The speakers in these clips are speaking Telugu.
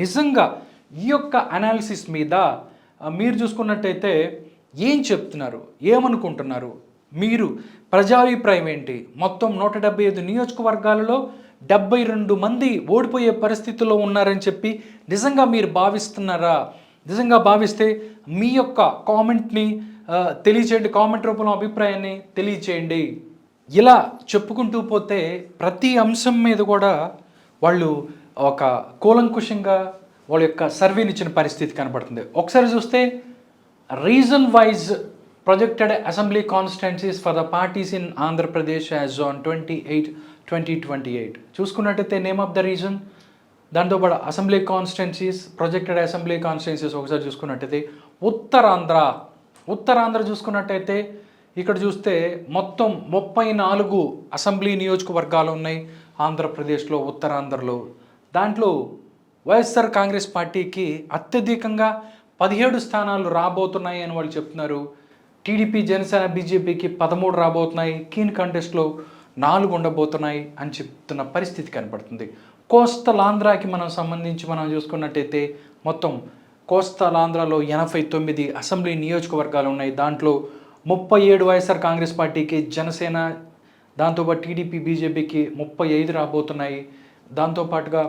నిజంగా ఈ యొక్క అనాలిసిస్ మీద మీరు చూసుకున్నట్టయితే ఏం చెప్తున్నారు, ఏమనుకుంటున్నారు? మీరు ప్రజాభిప్రాయం ఏంటి? మొత్తం 175 నియోజకవర్గాలలో 72 మంది ఓడిపోయే పరిస్థితిలో ఉన్నారని చెప్పి నిజంగా మీరు భావిస్తున్నారా? నిజంగా భావిస్తే మీ యొక్క కామెంట్ని తెలియచేయండి, కామెంట్ రూపంలో అభిప్రాయాన్ని తెలియచేయండి. ఇలా చెప్పుకుంటూ పోతే ప్రతి అంశం మీద కూడా వాళ్ళు ఒక కూలంకుషంగా వాళ్ళ యొక్క సర్వేని ఇచ్చిన పరిస్థితి కనబడుతుంది. ఒకసారి చూస్తే reason wise projected assembly constituencies for the parties in Andhra Pradesh as on 28/2028. చూసుకున్నట్టయితే నేమ్ ఆఫ్ ద రీజన్, దాంతోపాటు assembly constituencies, projected assembly constituencies ఒకసారి చూసుకున్నట్టయితే ఉత్తరాంధ్ర చూసుకున్నట్టయితే ఇక్కడ చూస్తే మొత్తం 34 అసెంబ్లీ నియోజకవర్గాలు ఉన్నాయి ఆంధ్రప్రదేశ్లో, ఉత్తరాంధ్రలో. దాంట్లో వైఎస్ఆర్ కాంగ్రెస్ పార్టీకి అత్యధికంగా 17 స్థానాలు రాబోతున్నాయి అని వాళ్ళు చెప్తున్నారు. టీడీపీ, జనసేన, బీజేపీకి 13 రాబోతున్నాయి. కీన్ కంటెస్ట్లో 4 ఉండబోతున్నాయి అని చెప్తున్న పరిస్థితి కనపడుతుంది. కోస్తల్ ఆంధ్రాకి మనం చూసుకున్నట్టయితే మొత్తం కోస్తల్ ఆంధ్రాలో 89 అసెంబ్లీ నియోజకవర్గాలు ఉన్నాయి. దాంట్లో 37 వైఎస్ఆర్ కాంగ్రెస్ పార్టీకి, జనసేన, దాంతోపాటు టీడీపీ, బీజేపీకి 35 రాబోతున్నాయి. దాంతోపాటుగా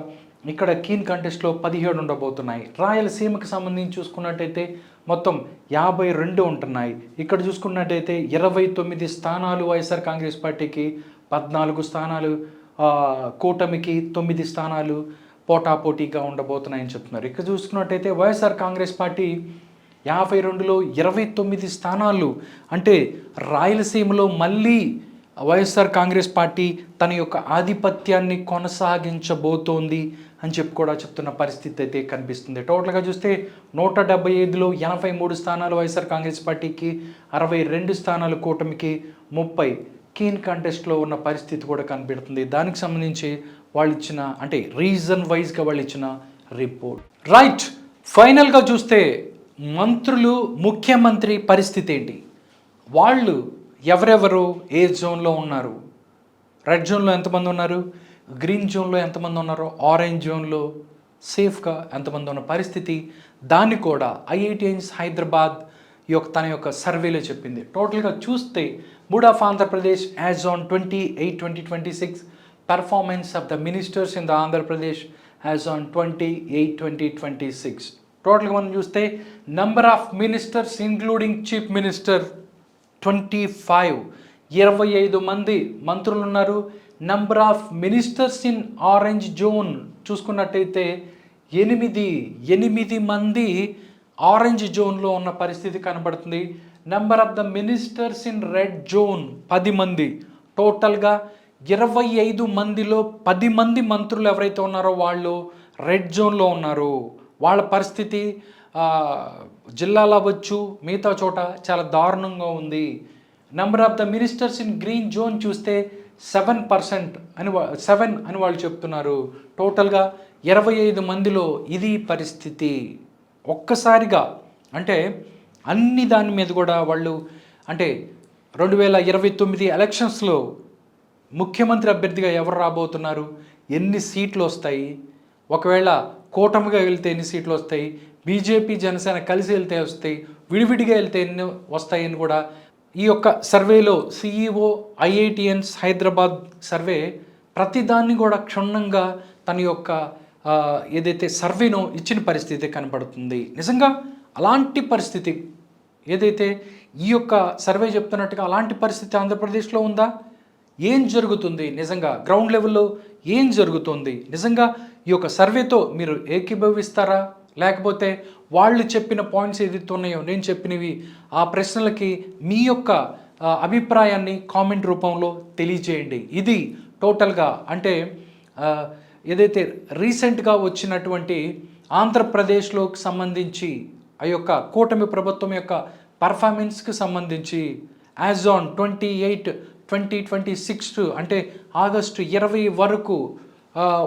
ఇక్కడ కీన్ కంటెస్ట్లో 17 ఉండబోతున్నాయి. రాయలసీమకి సంబంధించి చూసుకున్నట్టయితే మొత్తం 52 ఉంటున్నాయి. ఇక్కడ చూసుకున్నట్టయితే 29 స్థానాలు వైఎస్ఆర్ కాంగ్రెస్ పార్టీకి, 14 స్థానాలు కూటమికి, 9 స్థానాలు పోటాపోటీగా ఉండబోతున్నాయని చెప్తున్నారు. ఇక్కడ చూసుకున్నట్టయితే వైఎస్ఆర్ కాంగ్రెస్ పార్టీ 52లో 29 స్థానాలు, అంటే రాయలసీమలో మళ్ళీ వైఎస్ఆర్ కాంగ్రెస్ పార్టీ తన యొక్క ఆధిపత్యాన్ని కొనసాగించబోతోంది అని చెప్పి కూడా చెప్తున్న పరిస్థితి అయితే కనిపిస్తుంది. టోటల్గా చూస్తే 175లో 83 స్థానాలు వైఎస్ఆర్ కాంగ్రెస్ పార్టీకి, 62 స్థానాలు కూటమికి, 30 కీన్ కంటెస్ట్లో ఉన్న పరిస్థితి కూడా కనిపెడుతుంది. దానికి సంబంధించి వాళ్ళు ఇచ్చిన, అంటే రీజన్ వైజ్గా వాళ్ళు ఇచ్చిన రిపోర్ట్. రైట్, ఫైనల్గా చూస్తే మంత్రులు, ముఖ్యమంత్రి పరిస్థితి ఏంటి? వాళ్ళు ఎవరెవరు ఏ జోన్లో ఉన్నారు? రెడ్ జోన్లో ఎంతమంది ఉన్నారు, గ్రీన్ జోన్లో ఎంతమంది ఉన్నారో, ఆరెంజ్ జోన్లో సేఫ్గా ఎంతమంది ఉన్న పరిస్థితి, దాన్ని కూడా ఐఐటిఎన్స్ హైదరాబాద్ తన యొక్క సర్వేలో చెప్పింది. టోటల్గా చూస్తే mood of Andhra Pradesh as on 28/2026, performance of the ministers in the Andhra Pradesh as on 28/2026. టోటల్గా మనం చూస్తే number of ministers including chief minister 25 మంది మంత్రులు ఉన్నారు. Number of ministers in orange zone చూసుకున్నట్టయితే 8 మంది ఆరెంజ్ జోన్లో ఉన్న పరిస్థితి కనబడుతుంది. Number of the ministers in red zone 10 మంది. టోటల్గా 25 మందిలో 10 మంది మంత్రులు ఎవరైతే ఉన్నారో వాళ్ళు రెడ్ జోన్లో ఉన్నారు. వాళ్ళ పరిస్థితి జిల్లాలో అవ్వచ్చు, మిగతా చోట చాలా దారుణంగా ఉంది. Number of the ministers in green zone చూస్తే 7% అని వాళ్ళు చెప్తున్నారు. టోటల్గా 25 మందిలో ఇది పరిస్థితి. ఒక్కసారిగా అంటే అన్ని దాని మీద కూడా వాళ్ళు, అంటే 2029 ఎలక్షన్స్లో ముఖ్యమంత్రి అభ్యర్థిగా ఎవరు రాబోతున్నారు, ఎన్ని సీట్లు వస్తాయి, ఒకవేళ కూటమిగా వెళ్తే ఎన్ని సీట్లు వస్తాయి, బీజేపీ, జనసేన కలిసి వెళ్తే వస్తాయి, విడివిడిగా వెళ్తే ఎన్ని వస్తాయని కూడా ఈ యొక్క సర్వేలో సిఈఓ ఐఐటిఎన్స్ హైదరాబాద్ సర్వే ప్రతిదాన్ని కూడా క్షుణ్ణంగా తన యొక్క ఏదైతే సర్వేనో ఇచ్చిన పరిస్థితి కనపడుతుంది. నిజంగా అలాంటి పరిస్థితి ఏదైతే ఈ యొక్క సర్వే చెప్తున్నట్టుగా అలాంటి పరిస్థితి ఆంధ్రప్రదేశ్లో ఉందా? ఏం జరుగుతుంది నిజంగా గ్రౌండ్ లెవెల్లో, ఏం జరుగుతుంది నిజంగా? ఈ యొక్క సర్వేతో మీరు ఏకీభవిస్తారా, లేకపోతే వాళ్ళు చెప్పిన పాయింట్స్ ఏదైతే ఉన్నాయో, నేను చెప్పినవి, ఆ ప్రశ్నలకి మీ యొక్క అభిప్రాయాన్ని కామెంట్ రూపంలో తెలియజేయండి. ఇది టోటల్గా అంటే ఏదైతే రీసెంట్గా వచ్చినటువంటి ఆంధ్రప్రదేశ్లోకి సంబంధించి ఆ యొక్క కూటమి ప్రభుత్వం యొక్క పర్ఫార్మెన్స్కి సంబంధించి యాజ్ ఆన్ 28/2026 అంటే ఆగస్టు 20 వరకు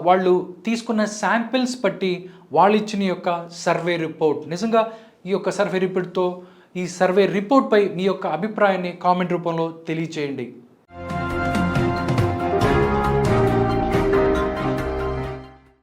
వాళ్ళు తీసుకున్న శాంపిల్స్ బట్టి వాళ్ళు ఇచ్చిన యొక్క సర్వే రిపోర్ట్. నిజంగా ఈ యొక్క సర్వే రిపోర్ట్తో, ఈ సర్వే రిపోర్ట్పై మీ యొక్క అభిప్రాయాన్ని కామెంట్ రూపంలో తెలియచేయండి.